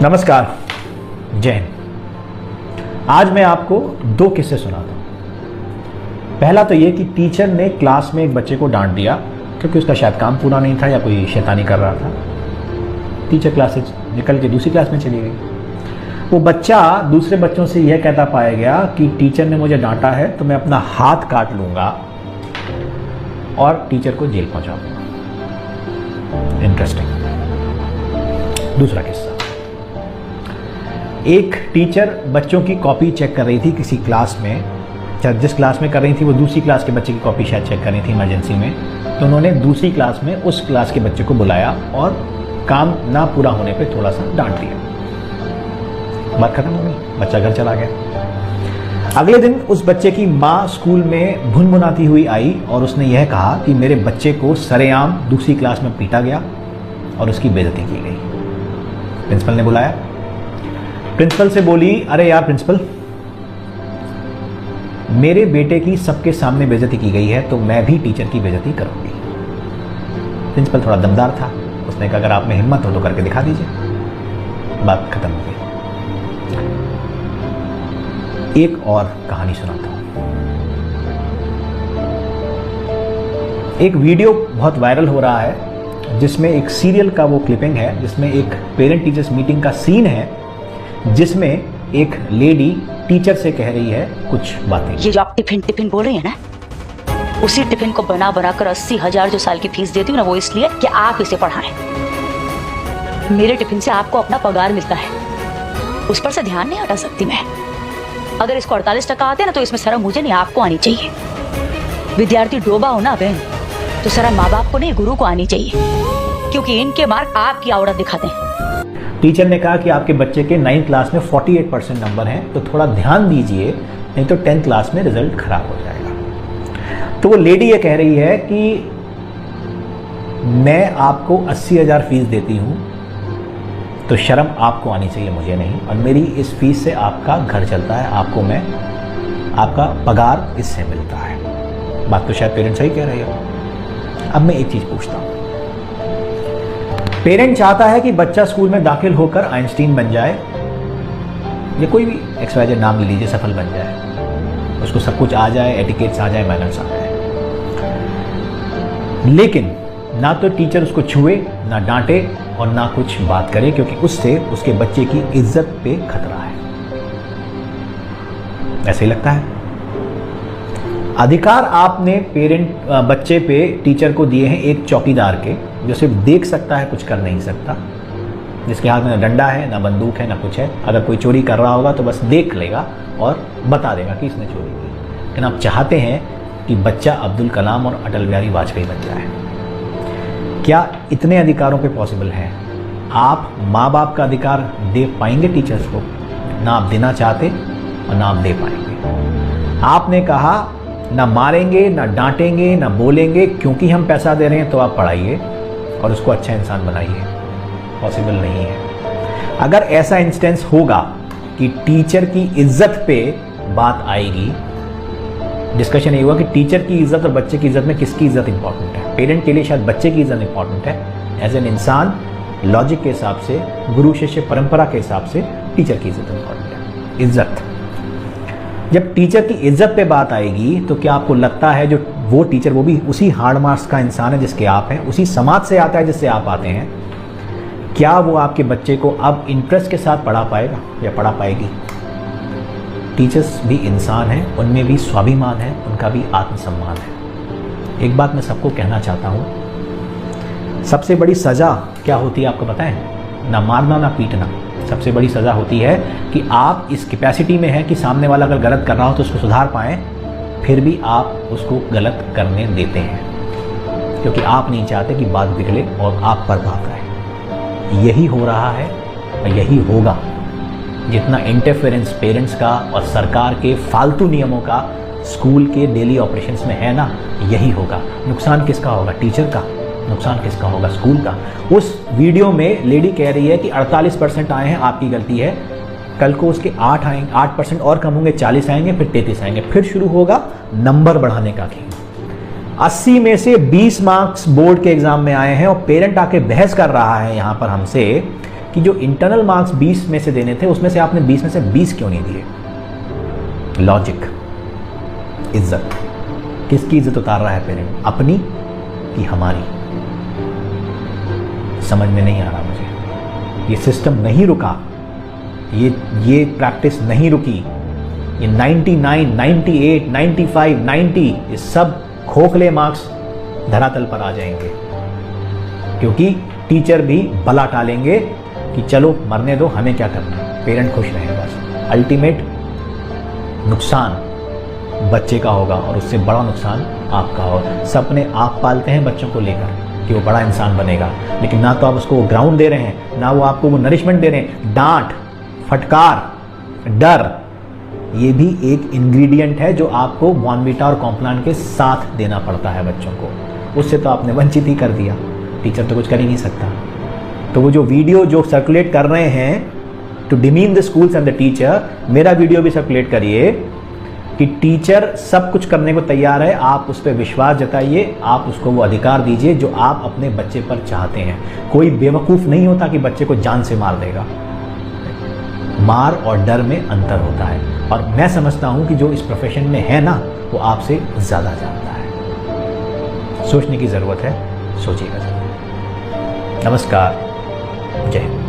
नमस्कार, जय हिंद। आज मैं आपको दो किस्से सुनाता हूँ। पहला तो ये कि टीचर ने क्लास में एक बच्चे को डांट दिया क्योंकि उसका शायद काम पूरा नहीं था या कोई शैतानी कर रहा था। टीचर क्लास से निकल के दूसरी क्लास में चली गई। वो बच्चा दूसरे बच्चों से यह कहता पाया गया कि टीचर ने मुझे डांटा है तो मैं अपना हाथ काट लूँगा और टीचर को जेल पहुँचा दूँगा। इंटरेस्टिंग। दूसरा किस्सा, एक टीचर बच्चों की कॉपी चेक कर रही थी किसी क्लास में। जिस क्लास में कर रही थी वो दूसरी क्लास के बच्चे की कॉपी शायद चेक कर रही थी इमरजेंसी में। तो उन्होंने दूसरी क्लास में उस क्लास के बच्चे को बुलाया और काम ना पूरा होने पे थोड़ा सा डांट दिया। बात खत्म हो गई, बच्चा घर चला गया। अगले दिन उस बच्चे की माँ स्कूल में भुनभुनाती हुई आई और उसने यह कहा कि मेरे बच्चे को सरेआम दूसरी क्लास में पीटा गया और उसकी बेइज्जती की गई। प्रिंसिपल ने बुलाया। प्रिंसिपल से बोली, अरे यार प्रिंसिपल, मेरे बेटे की सबके सामने बेइज्जती की गई है तो मैं भी टीचर की बेइज्जती करूंगी। प्रिंसिपल थोड़ा दमदार था, उसने कहा अगर आप में हिम्मत हो तो करके दिखा दीजिए। बात खत्म हो गई। एक और कहानी सुनाता हूं। एक वीडियो बहुत वायरल हो रहा है जिसमें एक सीरियल का वो क्लिपिंग है जिसमें एक पेरेंट टीचर्स मीटिंग का सीन है जिसमें एक लेडी टीचर से कह रही है कुछ बातें। ये जो आप टिफिन बोल रही है ना, उसी टिफिन को बना कर 80,000 जो साल की फीस देती हूँ ना, वो इसलिए कि आप इसे पढ़ाएं। मेरे टिफिन से आपको अपना पगार मिलता है, उस पर से ध्यान नहीं हटा सकती मैं। अगर इसको 48% आते हैं ना तो इसमें शर्म मुझे नहीं, आपको आनी चाहिए। विद्यार्थी डोबा हो ना बहन, तो शर्म माँ बाप को नहीं, गुरु को आनी चाहिए, क्योंकि इनके मार्क आपकी औरत दिखाते हैं। टीचर ने कहा कि आपके बच्चे के 9th क्लास में 48% नंबर हैं, तो थोड़ा ध्यान दीजिए, नहीं तो 10th क्लास में रिजल्ट खराब हो जाएगा। तो वो लेडी ये कह रही है कि मैं आपको 80,000 फीस देती हूँ तो शर्म आपको आनी चाहिए, मुझे नहीं, और मेरी इस फीस से आपका घर चलता है, आपका पगार इससे मिलता है। बात तो शायद पेरेंट्स सही कह रहे हो। अब मैं एक चीज पूछता हूँ, पेरेंट चाहता है कि बच्चा स्कूल में दाखिल होकर आइंस्टीन बन जाए या कोई भी XYZ नाम ले लीजिए, सफल बन जाए, उसको सब कुछ आ जाए, एटिकेट्स आ जाए, मैनर्स आ जाए, लेकिन ना तो टीचर उसको छुए, ना डांटे और ना कुछ बात करे, क्योंकि उससे उसके बच्चे की इज्जत पे खतरा है। ऐसे ही लगता है। अधिकार आपने बच्चे पे टीचर को दिए हैं एक चौकीदार के, जो सिर्फ देख सकता है, कुछ कर नहीं सकता, जिसके हाथ में ना डंडा है, ना बंदूक है, ना कुछ है। अगर कोई चोरी कर रहा होगा तो बस देख लेगा और बता देगा कि इसने चोरी की। लेकिन आप चाहते हैं कि बच्चा अब्दुल कलाम और अटल बिहारी वाजपेयी बन जाए। क्या इतने अधिकारों पे पॉसिबल है? आप माँ बाप का अधिकार दे पाएंगे टीचर्स को? ना आप देना चाहते और ना आप दे पाएंगे। आपने कहा ना मारेंगे, ना डांटेंगे, ना बोलेंगे, क्योंकि हम पैसा दे रहे हैं तो आप पढ़ाइए और उसको अच्छा इंसान बनाइए। पॉसिबल नहीं है। अगर ऐसा इंस्टेंस होगा कि टीचर की इज्जत पे बात आएगी, डिस्कशन ये हुआ कि टीचर की इज्जत और बच्चे की इज्जत में किसकी इज्जत इंपॉर्टेंट है। पेरेंट के लिए शायद बच्चे की इज्जत इंपॉर्टेंट है, एज एन इंसान, लॉजिक के हिसाब से, गुरु शिष्य परंपरा के हिसाब से टीचर की इज्जत इंपॉर्टेंट है। इज्जत, जब टीचर की इज्जत पे बात आएगी तो क्या आपको लगता है जो वो टीचर, वो भी उसी हार्ड मार्क्स का इंसान है जिसके आप हैं, उसी समाज से आता है जिससे आप आते हैं, क्या वो आपके बच्चे को अब इंटरेस्ट के साथ पढ़ा पाएगा या पढ़ा पाएगी? टीचर्स भी इंसान हैं, उनमें भी स्वाभिमान है, उनका भी आत्मसम्मान है। एक बात मैं सबको कहना चाहता हूँ, सबसे बड़ी सज़ा क्या होती है आपको पता है? ना मारना, ना पीटना। सबसे बड़ी सज़ा होती है कि आप इस कैपेसिटी में हैं कि सामने वाला अगर गलत कर रहा हो तो उसको सुधार पाएँ, फिर भी आप उसको गलत करने देते हैं, क्योंकि आप नहीं चाहते कि बात बिगड़े और आप पर बात आए। यही हो रहा है और यही होगा। जितना इंटरफेरेंस पेरेंट्स का और सरकार के फालतू नियमों का स्कूल के डेली ऑपरेशंस में है ना, यही होगा। नुकसान किसका होगा? टीचर का। नुकसान किसका होगा? स्कूल का। उस वीडियो में लेडी कह रही है कि 48% आए हैं, आपकी गलती है। कल को उसके 8% और कम होंगे, 40 आएंगे, फिर 33 आएंगे, फिर शुरू होगा नंबर बढ़ाने का खेल। 80 में से 20 मार्क्स बोर्ड के एग्जाम में आए हैं और पेरेंट आके बहस कर रहा है यहां पर हमसे कि जो इंटरनल मार्क्स 20 में से देने थे उसमें से आपने 20 में से 20 क्यों नहीं दिए? लॉजिक, इज्जत, किसकी इज्जत उतार रहा है पेरेंट, अपनी कि हमारी? समझ में नहीं आ रहा मुझे। ये सिस्टम नहीं रुका, ये प्रैक्टिस नहीं रुकी। ये 99, 98, 95, 90 ये सब खोखले मार्क्स धरातल पर आ जाएंगे, क्योंकि टीचर भी भला टालेंगे कि चलो मरने दो, हमें क्या करना है, पेरेंट खुश रहें बस। अल्टीमेट नुकसान बच्चे का होगा और उससे बड़ा नुकसान आपका होगा। सपने आप पालते हैं बच्चों को लेकर कि वो बड़ा इंसान बनेगा, लेकिन ना तो आप उसको वो ग्राउंड दे रहे हैं, ना वो आपको वो नरिशमेंट दे रहे हैं। डांट, फटकार, डर, ये भी एक इंग्रेडिएंट है जो आपको बॉर्नवीटा और कॉम्प्लान के साथ देना पड़ता है बच्चों को। उससे तो आपने वंचित ही कर दिया, टीचर तो कुछ कर ही नहीं सकता। तो वो जो वीडियो जो सर्कुलेट कर रहे हैं to demean the schools and the teacher, मेरा वीडियो भी सर्कुलेट करिए कि टीचर सब कुछ करने को तैयार है, आप उस पर विश्वास जताइए, आप उसको वो अधिकार दीजिए जो आप अपने बच्चे पर चाहते हैं। कोई बेवकूफ़ नहीं होता कि बच्चे को जान से मार देगा। मार और डर में अंतर होता है, और मैं समझता हूं कि जो इस प्रोफेशन में है ना, वो आपसे ज़्यादा जानता है। सोचने की ज़रूरत है, सोचिएगा ज़रूर। नमस्कार, जय हिंद।